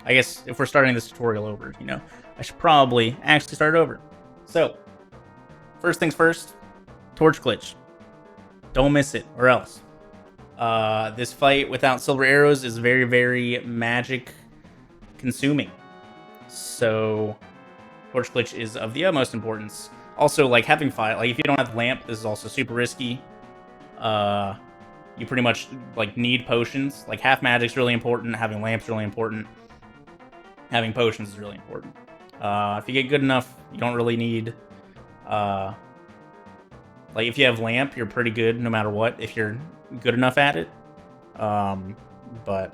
I guess if we're starting this tutorial over, you know, I should probably actually start over. So, first things first, torch glitch. Don't miss it, or else. This fight without silver arrows is very, very magic consuming. So, torch glitch is of the utmost importance. Also, like having fire, like if you don't have lamp, this is also super risky. You pretty much like need potions. Like half magic's really important. Having lamps really important. Having potions is really important. If you get good enough, you don't really need. Like if you have lamp, you're pretty good no matter what. If you're good enough at it. But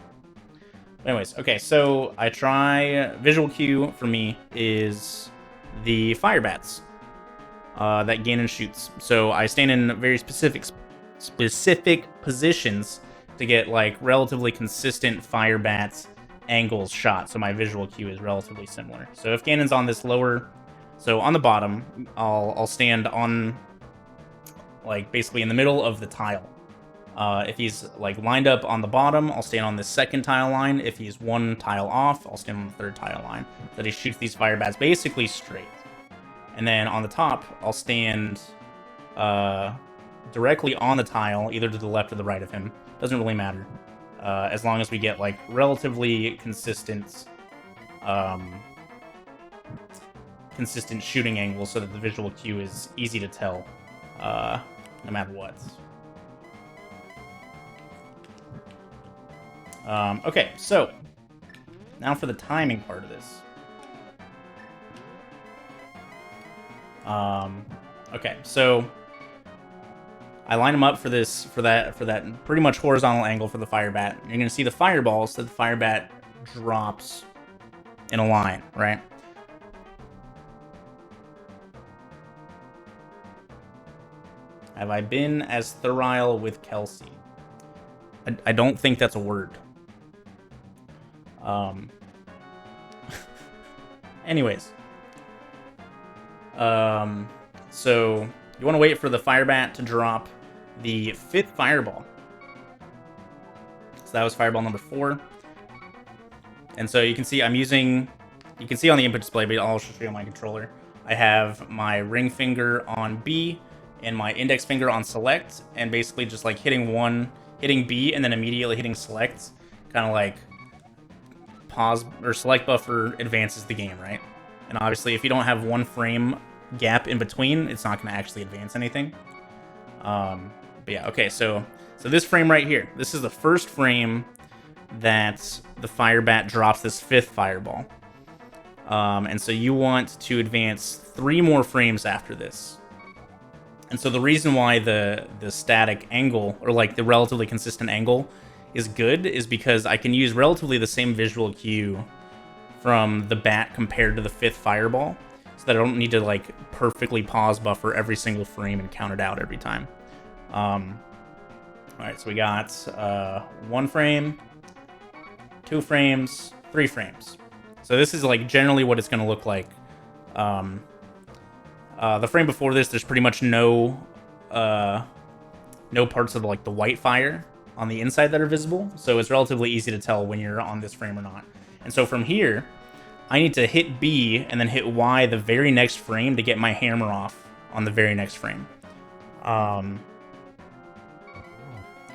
anyways, okay. So I try visual cue for me is the fire bats that Ganon shoots. So I stand in very specific positions to get like relatively consistent fire bats angles shot, so my visual cue is relatively similar. So if Ganon's on this lower, so on the bottom, I'll stand on like basically in the middle of the tile. If he's like lined up on the bottom, I'll stand on the second tile line. If he's one tile off, I'll stand on the third tile line. So that he shoots these fire bats basically straight. And then on the top, I'll stand directly on the tile, either to the left or the right of him. Doesn't really matter. As long as we get like relatively consistent shooting angles so that the visual cue is easy to tell no matter what. Okay, so now for the timing part of this. Okay, so I line them up for that pretty much horizontal angle for the fire bat. You're gonna see the fireballs that the fire bat drops in a line, right? Have I been as thorough with Kelsey? I don't think that's a word. Anyways. So you want to wait for the fire bat to drop the 5th fireball. So that was fireball number 4. And so you can see I'm using, you can see on the input display, but I'll show you on my controller. I have my ring finger on B and my index finger on select, and basically just like hitting B and then immediately hitting select, kind of like pause or select buffer advances the game, right? And obviously if you don't have 1 frame gap in between, it's not going to actually advance anything. But yeah, okay, so this frame right here, this is the first frame that the fire bat drops this 5th fireball. And so you want to advance 3 more frames after this. And so the reason why the static angle, or like the relatively consistent angle, is good is because I can use relatively the same visual cue from the bat compared to the 5th fireball, so that I don't need to like perfectly pause buffer every single frame and count it out every time. Alright, so we got 1 frame, 2 frames, 3 frames. So this is like generally what it's going to look like. The frame before this, there's pretty much no parts of like the white fire on the inside that are visible, so it's relatively easy to tell when you're on this frame or not. And so from here, I need to hit B and then hit Y the very next frame to get my hammer off on the very next frame.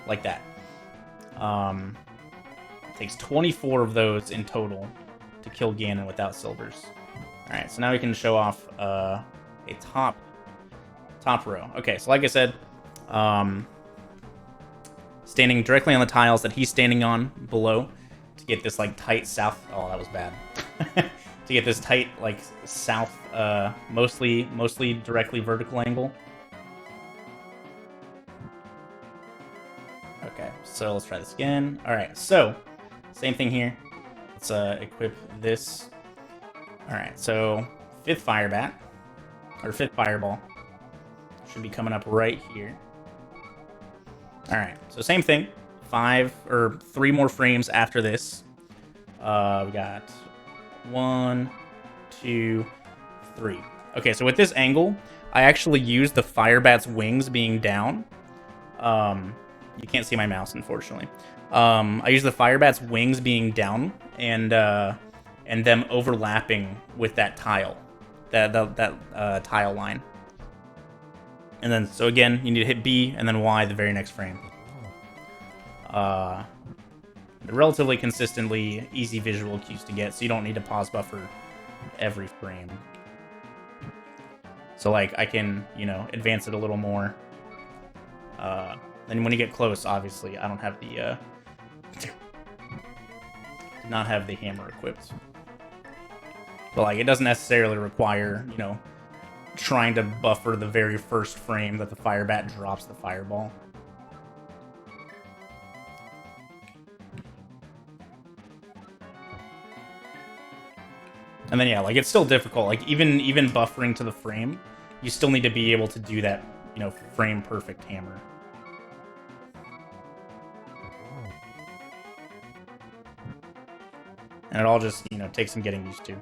Like that. It takes 24 of those in total to kill Ganon without silvers. Alright, so now we can show off a top row. Okay, so like I said, standing directly on the tiles that he's standing on below to get this like tight south. Oh, that was bad. To get this tight like south, mostly directly vertical angle. Okay, so let's try this again. All right, so same thing here. Let's equip this. All right, so 5th fire bat or 5th fireball should be coming up right here. All right, so same thing. 3 more frames after this. We got 1, 2, 3. Okay, so with this angle, I actually use the fire bat's wings being down. You can't see my mouse, unfortunately. I use the fire bat's wings being down, and and them overlapping with that tile, that tile line. And then, so again, you need to hit B and then Y the very next frame. Relatively consistently easy visual cues to get, so you don't need to pause buffer every frame. So like I can, you know, advance it a little more. Then when you get close, obviously I don't have the not have the hammer equipped. But like it doesn't necessarily require, you know, trying to buffer the very first frame that the Firebat drops the fireball. And then yeah, like it's still difficult. Like even buffering to the frame, you still need to be able to do that, you know, frame perfect hammer. And it all just, you know, takes some getting used to.